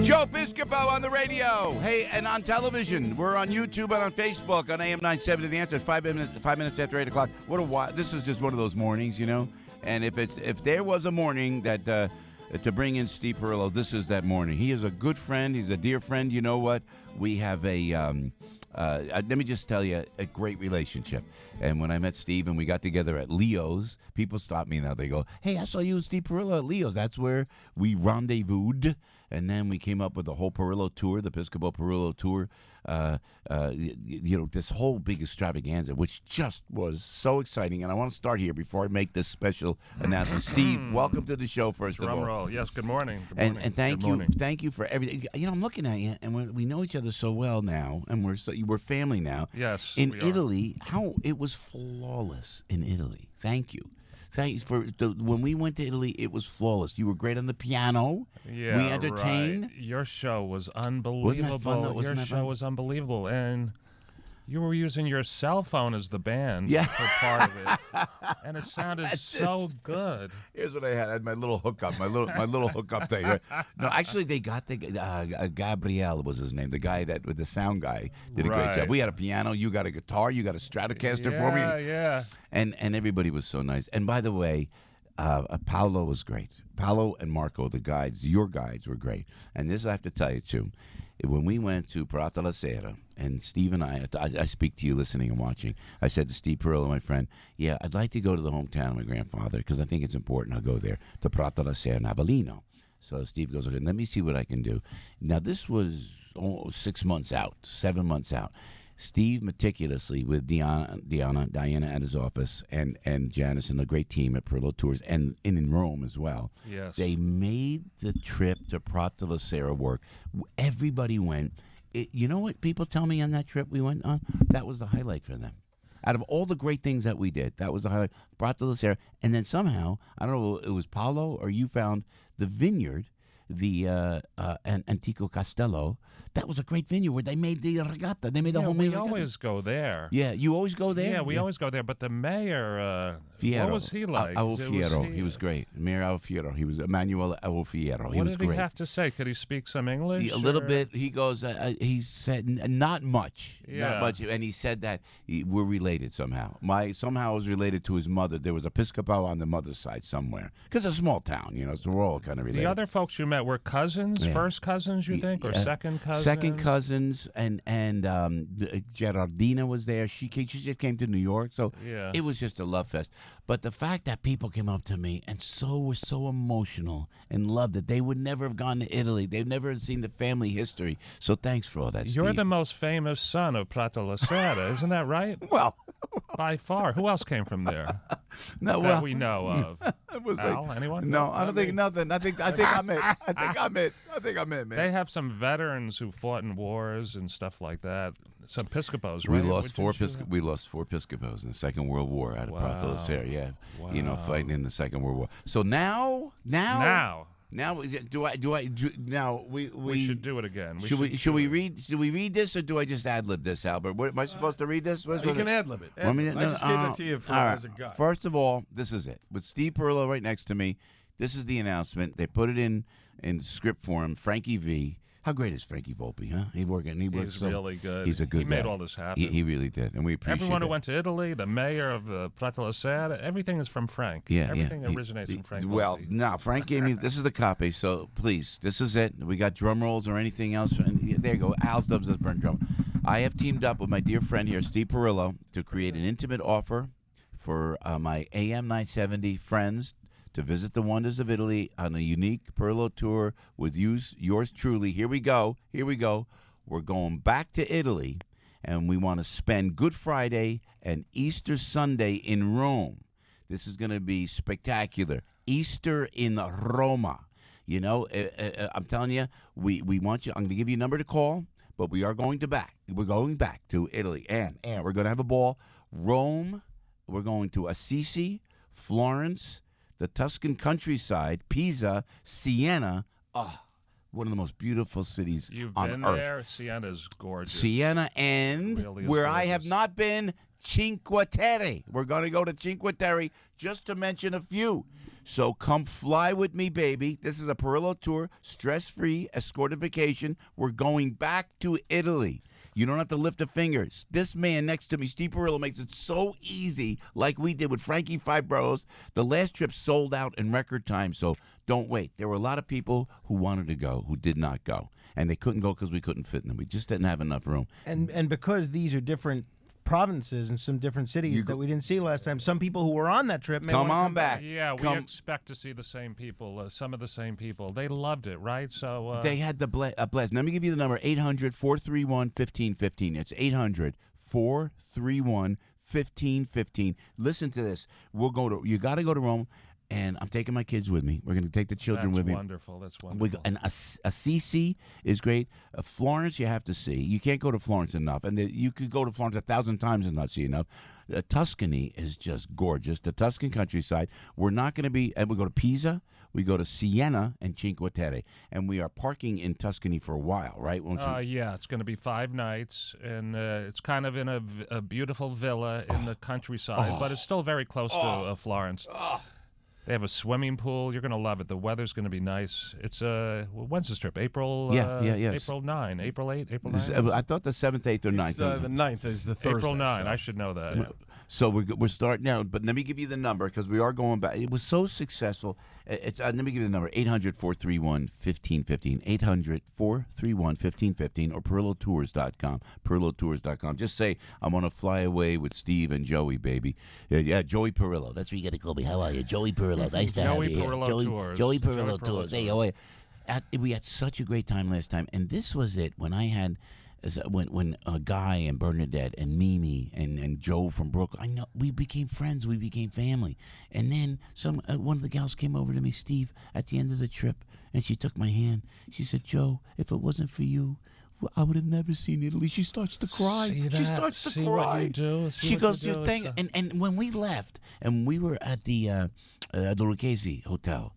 Joe Piscopo on the radio. Hey, and on television. We're on YouTube and on Facebook on AM 970. The answer is 5 minutes after 8 o'clock. What a while. This is just one of those mornings, you know. And if there was a morning that to bring in Steve Perillo, this is that morning. He is a good friend. He's a dear friend. You know what? We have let me just tell you, a great relationship. And when I met Steve and we got together at Leo's, people stop me now. They go, "Hey, I saw you and Steve Perillo at Leo's." That's where we rendezvoused. And then we came up with the whole Perillo Tour, the Piscopo Perillo Tour, this whole big extravaganza, which just was so exciting. And I want to start here before I make this special announcement. Steve, welcome to the show, first of all. Drum roll. Yes, good morning. And thank you for everything. You know, I'm looking at you, and we know each other so well now, and we're family now. Yes, in Italy, it was flawless in Italy. Thank you. Thanks when we went to Italy, it was flawless. You were great on the piano. Yeah, we entertained. Right. Your show was unbelievable. Wasn't that fun, though? Your show was unbelievable, and you were using your cell phone as the band for part of it, and it sounded so good. Here's what I had. I had my little hookup, my little hookup thing. Right? No, actually, they got the Gabriele was his name, the guy that with the sound guy did a great job. We had a piano, you got a guitar, you got a Stratocaster for me. Yeah. And everybody was so nice. And by the way, Paolo was great. Paolo and Marco, the guides, your guides were great. And this I have to tell you too. When we went to Prato la Sera, and Steve and I speak to you listening and watching, I said to Steve Perillo, my friend, yeah, I'd like to go to the hometown of my grandfather because I think it's important. I'll go there, to Prato la Sera in Avellino. So Steve goes, okay, let me see what I can do. Now, this was 7 months out. Steve meticulously with Diana at his office, and Janice and the great team at Perillo Tours and in Rome as well. Yes. They made the trip to Prato la Sera work. Everybody went. You know what people tell me on that trip we went on? That was the highlight for them. Out of all the great things that we did, that was the highlight. Prato la Sera. And then somehow, I don't know, it was Paolo or you found the vineyard, the Antico Castello. That was a great venue where they made the regatta. They made the homemade regatta. We always go there. Yeah, you always go there? Yeah, we always go there. But the mayor, what was he like? Alfiero. He was great. Mayor Alfiero. He was Emmanuel Alfiero. He was great. What did he have to say? Could he speak some English? A little bit. He goes, he said, not much. Yeah. Not much. And he said that we're related somehow. Somehow I was related to his mother. There was a Piscopo on the mother's side somewhere. Because it's a small town, so we're all kind of related. The other folks you met were cousins? Yeah. First cousins, you think? Or second cousins? Second cousins, and Gerardina was there. She just came to New York, so it was just a love fest. But the fact that people came up to me and were so emotional and loved it, they would never have gone to Italy. They've never seen the family history. So thanks for all that, You're Steve. the most famous son of Prato la Sera, isn't that right? Well, by far. Who else came from there? No, that we know of. It was Al, anyone? No, I don't think nothing. I think I'm it. I think I'm it, man. They have some veterans who fought in wars and stuff like that. Some Piscopos, right? We lost four Piscopos in the Second World War out of Prato la Sera. Yeah, fighting in the Second World War. So now. Now, we should do it again. Should we read this, or do I just ad-lib this, Albert? Am I supposed to read this? You can ad-lib it. I just gave it to you as a guy. First of all, this is it. With Steve Perillo right next to me, this is the announcement. They put it in script form. Frankie V. How great is Frankie Volpe, huh? He's really good. He's a good guy. He made all this happen. He really did, and we appreciate Everyone who went to Italy, the mayor of Prato la Sera, everything is from Frank. Yeah, everything originates from Frank. Well, now Frank gave me. This is the copy, so please, this is it. We got drum rolls or anything else? And there you go. Al's Dubs does burn drum. I have teamed up with my dear friend here, Steve Perillo, to create an intimate offer for my AM 970 friends to visit the wonders of Italy on a unique Perillo tour with yours truly. Here we go. We're going back to Italy, and we want to spend Good Friday and Easter Sunday in Rome. This is going to be spectacular. Easter in Roma. I'm telling you, we want you. I'm going to give you a number to call, but we're going back to Italy, and we're going to have a ball. Rome. We're going to Assisi, Florence, the Tuscan countryside, Pisa, Siena. one of the most beautiful cities You've on been earth. there. Siena's gorgeous. Siena, and Really is where I gorgeous. have not been, Cinque Terre. We're going to go to Cinque Terre, just to mention a few. So come fly with me, baby. This is a Perillo Tour, stress-free, escorted vacation. We're going back to Italy. You don't have to lift a finger. This man next to me, Steve Perillo, makes it so easy, like we did with Frankie Fibros. The last trip sold out in record time, so don't wait. There were a lot of people who wanted to go, who did not go, and they couldn't go because we couldn't fit in them. We just didn't have enough room. And because these are different provinces and some different cities that we didn't see last time, some people who were on that trip may Come wanna on back. Yeah, we expect to see the same people, some of the same people. They loved it, right? So they had the blast. Let me give you the number, 800-431-1515. It's 800-431-1515. Listen to this. You got to go to Rome, and I'm taking my kids with me. We're going to take the children with me. That's wonderful. And Assisi is great. Florence, you have to see. You can't go to Florence enough. And you could go to Florence 1,000 times and not see enough. Tuscany is just gorgeous. The Tuscan countryside. We're not going to be, and we go to Pisa, we go to Siena and Cinque Terre. And we are parking in Tuscany for a while, right? Yeah, it's going to be 5 nights, and it's kind of in a beautiful villa in the countryside, but it's still very close to Florence. They have a swimming pool. You're going to love it. The weather's going to be nice. It's when's this trip? April? April 9, April 8, April 9? I thought the 7th, 8th, or 9th. The 9th is the Thursday. April 9. So. I should know that. Yeah. So we're starting now, but let me give you the number because we are going back. It was so successful. Let me give you the number, 800-431-1515, 800-431-1515, or PerilloTours.com, PerilloTours.com. Just say, I want to fly away with Steve and Joey, baby. Yeah, Joey Perillo. That's what you got to call me. How are you? Joey Perillo. Nice to have you here. Joey Perillo Tours. Hey, how are you? We had such a great time last time, and this was it when I had... When Guy and Bernadette and Mimi and Joe from Brooklyn, I know we became friends, we became family. And then one of the gals came over to me, Steve, at the end of the trip, and she took my hand. She said, Joe, if it wasn't for you, I would have never seen Italy. She starts to cry. She starts to cry. What you do. She goes, you think, and when we left, and we were at the Lucchese Hotel,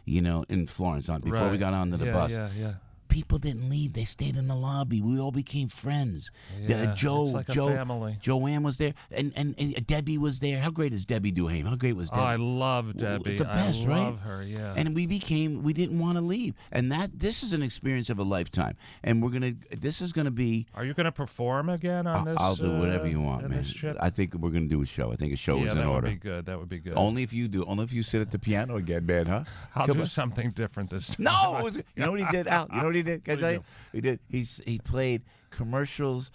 in Florence, before we got onto the bus. Yeah. People didn't leave. They stayed in the lobby. We all became friends. Yeah, it's like a family. Joanne was there, and Debbie was there. How great is Debbie Duhame? How great was Debbie? Oh, I love Debbie. The best, I right? love her, yeah. And we didn't want to leave. And this is an experience of a lifetime. And this is going to be... Are you going to perform again on this? I'll do whatever you want, man. This trip? I think we're going to do a show. I think a show is in order. That would be good. Only if you do. Only if you sit at the piano again, man, huh? I'll do something different this time. No! You know what he did, Al? You know what he did? Can I tell you? He did. He played commercials,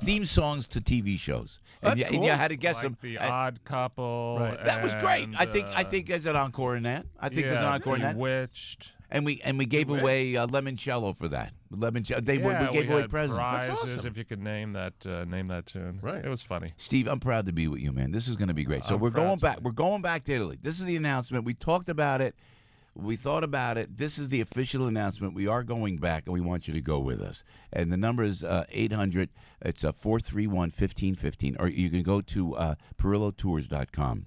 theme songs to TV shows. That's cool. And you had to guess like them. The Odd Couple. Right. That was great. I think there's an encore in that. I think there's an encore in that. Bewitched. And we gave away limoncello for that. Limoncello. We gave away presents. Prizes, That's awesome. if you could name that tune. Right. It was funny. Steve, I'm proud to be with you, man. This is going to be great. So we're going back. We're going back to Italy. This is the announcement. We talked about it. We thought about it. This is the official announcement. We are going back, and we want you to go with us. And the number is 800. It's 431-1515, or you can go to PerilloTours.com.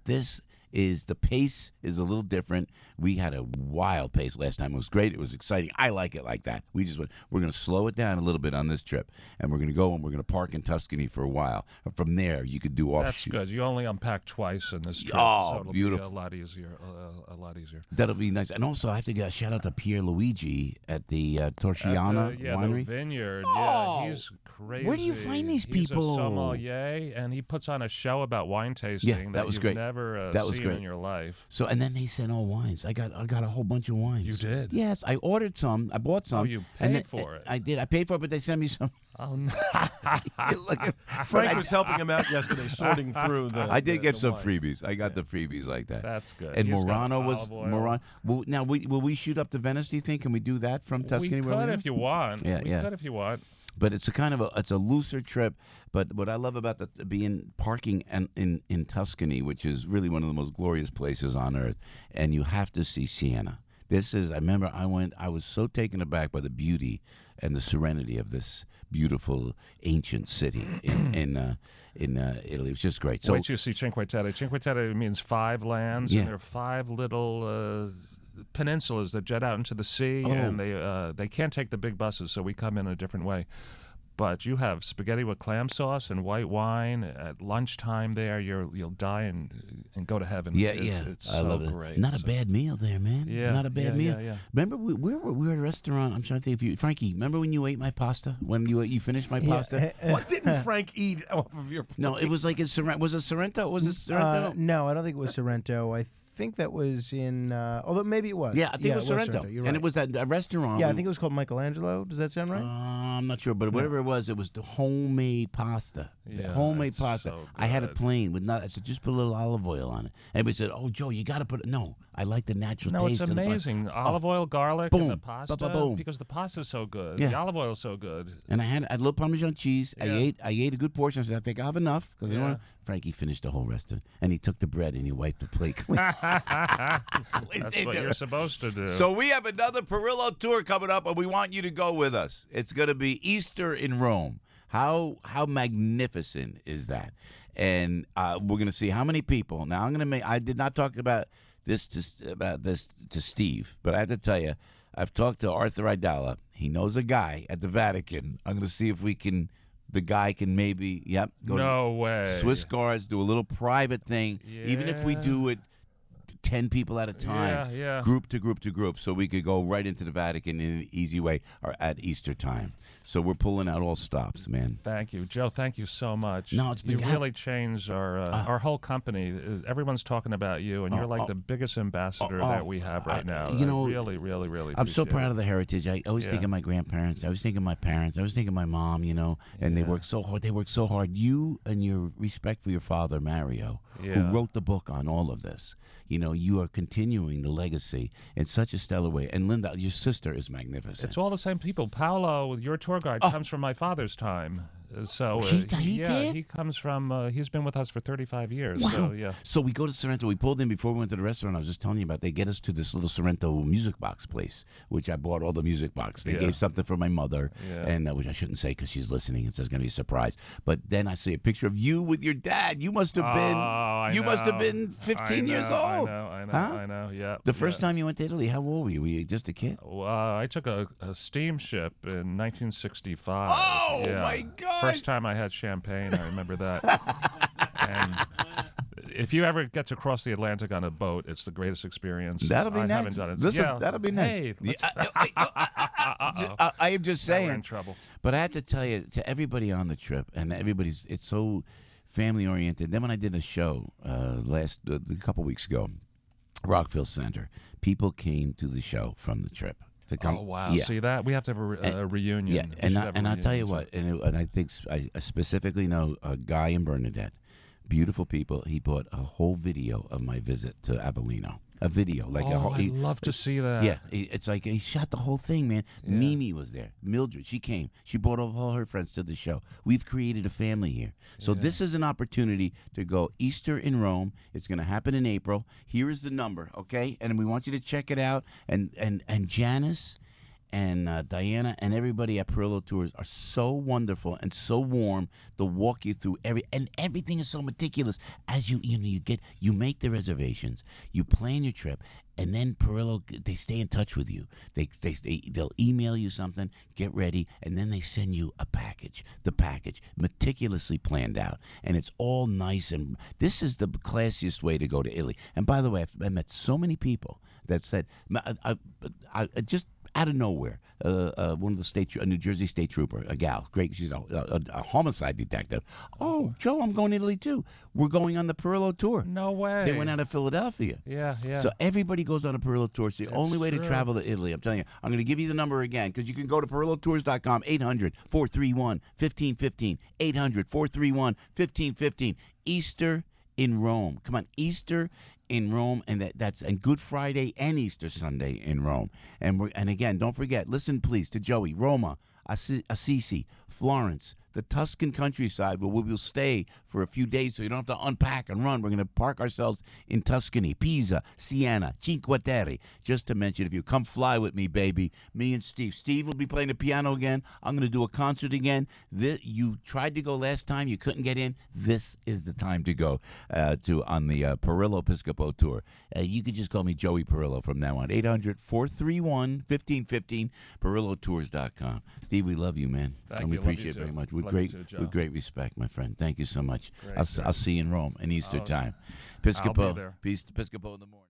The pace is a little different. We had a wild pace last time. It was great. It was exciting. I like it like that. We're going to slow it down a little bit on this trip, and we're going to go and we're going to park in Tuscany for a while. And from there, you could do offshoot. That's good. You only unpack twice in this trip, so it'll beautiful. be a lot easier. A lot easier. That'll be nice. And also, I have to give a shout out to Pierre Luigi at the Torchiana Winery. The vineyard. Oh, yeah, he's crazy. Where do you find these people? He's a sommelier, and he puts on a show about wine tasting that was you've great. never That was seen great. in your life. So, and then they sent all wines. I got a whole bunch of wines. You did? Yes, I ordered some. I bought some. Oh, you paid for it. I did. I paid for it, but they sent me some. Oh no! Frank was helping him out yesterday, sorting through the. I did get some wine. freebies. I got the freebies like that. That's good. And He's Murano got was olive oil. Murano. Well, now will we shoot up to Venice? Do you think? Can we do that from Tuscany? We could if you want. Yeah, we could if you want. But it's it's a looser trip. But what I love about parking in Tuscany, which is really one of the most glorious places on earth, and you have to see Siena. I remember I was so taken aback by the beauty and the serenity of this beautiful ancient city in Italy. It's just great. So wait till you see Cinque Terre. Cinque Terre means 5 lands, Yeah. and there are 5 little peninsulas that jet out into the sea, and they can't take the big buses, so we come in a different way. But you have spaghetti with clam sauce and white wine at lunchtime there. You'll die and go to heaven. It's I so love it. great. Not a bad meal there, man. Yeah, not a bad meal. Yeah. Remember, we were at a restaurant. I'm trying to think if you, Frankie. Remember when you ate my pasta? When you finished my pasta? What didn't Frank eat off of your plate? No, it was like in Sorrento. Was it Sorrento? Was it Sorrento? No, I don't think it was Sorrento. I think that was in. Although maybe it was. Yeah, I think it was Sorrento. You're right. And it was at a restaurant. Yeah, I think it was called Michelangelo. Does that sound right? I'm not sure, but whatever it was the homemade pasta. Yeah, homemade it's pasta. so I had it good. plain with not. I said just put a little olive oil on it. Everybody said, "Oh, Joe, you got to put it." No, I like the natural No, taste. it's of the pasta. amazing. Olive oil, garlic, Boom. and the pasta. Ba-ba-boom. Because the pasta's so good. Yeah. The olive oil's so good. And I had a little Parmesan cheese. Yeah. I ate a good portion. I said, I think I have enough because Yeah. Frankie finished the whole rest of it, and he took the bread and he wiped the plate clean. That's what you're supposed to do. So we have another Perillo tour coming up, and we want you to go with us. It's going to be Easter in Rome. How magnificent is that? And we're going to see how many people. Now I'm going to make. I did not talk about this to Steve, but I have to tell you, I've talked to Arthur Idala. He knows a guy at the Vatican. I'm going to see if we can. The guy can maybe. Yep. Go No way. Swiss guards do a little private thing, even if we Yeah. do it 10 people at a time, Yeah. group to group to group, so we could go right into the Vatican in an easy way or at Easter time. So we're pulling out all stops, man. Thank you, Joe. Thank you so much. No, it's been you really changed our whole company. Everyone's talking about you, and you're like the biggest ambassador that we have right now. you know, I really, really. I'm so appreciate proud it. of the heritage. I always think of my grandparents. I always think of my parents. I always think of my mom, and they worked so hard. They worked so hard. You and your respect for your father, Mario, who wrote the book on all of this. You are continuing the legacy in such a stellar way. And Linda, your sister is magnificent. It's all the same people. Paolo, your tour guide, comes from my father's time. So He did? he comes from. He's been with us for 35 years. Wow. So yeah. So we go to Sorrento. We pulled in before we went to the restaurant. I was just telling you about. They get us to this little Sorrento music box place, which I bought all the music box. They gave something for my mother, and which I shouldn't say because she's listening. It's just going to be a surprise. But then I see a picture of you with your dad. You must have been. You must have been 15 years old. I know. Yeah. The first time you went to Italy, how old were you? Were you just a kid? I took a steamship in 1965. Oh yeah. my God! First time I had champagne, I remember that. And if you ever get to cross the Atlantic on a boat, it's the greatest experience. That'll be I nice. haven't done it. Listen, that'll be nice. Hey, I am just now we're saying. in trouble. But I have to tell you, to everybody on the trip, and it's so family oriented. Then when I did a show a couple weeks ago, Rockville Center, people came to the show from the trip. To come. Oh wow! Yeah. See that? We have to have a reunion. Yeah, We and should have a I'll tell you reunion, what, and I think I specifically know a guy in Bernadette, beautiful people. He bought a whole video of my visit to Avellino. A video, like a whole. I'd love to see that. Yeah, it's like he shot the whole thing, man. Yeah. Mimi was there. Mildred, she came. She brought all her friends to the show. We've created a family here. So this is an opportunity to go Easter in Rome. It's going to happen in April. Here is the number, okay? And we want you to check it out. And Janice and Diana and everybody at Perillo Tours are so wonderful and so warm to walk you through everything is so meticulous. As you make the reservations, you plan your trip, and then Perillo, they stay in touch with you. They'll email you something, get ready, and then they send you a package. The package meticulously planned out, and it's all nice. And this is the classiest way to go to Italy. And by the way, I met so many people that said, I just out of nowhere, one of a New Jersey state trooper, a gal, great, she's a homicide detective. Oh, Joe, I'm going to Italy too. We're going on the Perillo tour. No way. They went out of Philadelphia. Yeah. So everybody goes on a Perillo tour. It's the only way to true. travel to Italy. I'm telling you. I'm going to give you the number again because you can go to PerilloTours.com, 800-431-1515, 800-431-1515. Easter in Rome. Come on, Easter in Rome, and that's Good Friday and Easter Sunday in Rome. And again, don't forget, listen please to Joey, Roma, Assisi, Florence, the Tuscan countryside where we will stay for a few days so you don't have to unpack and run. We're going to park ourselves in Tuscany, Pisa, Siena, Cinque Terre. Just to mention, if you come fly with me, baby, me and Steve. Steve will be playing the piano again. I'm going to do a concert again. You tried to go last time. You couldn't get in. This is the time to go on the Perillo Piscopo tour. You could just call me Joey Perillo from now on. 800-431-1515, PerilloTours.com. Steve, we love you, man. Thank we you. appreciate it very much. With great respect, my friend. Thank you so much. I'll see you in Rome in Easter time. I'll be Piscopo. there. Peace to Piscopo in the morning.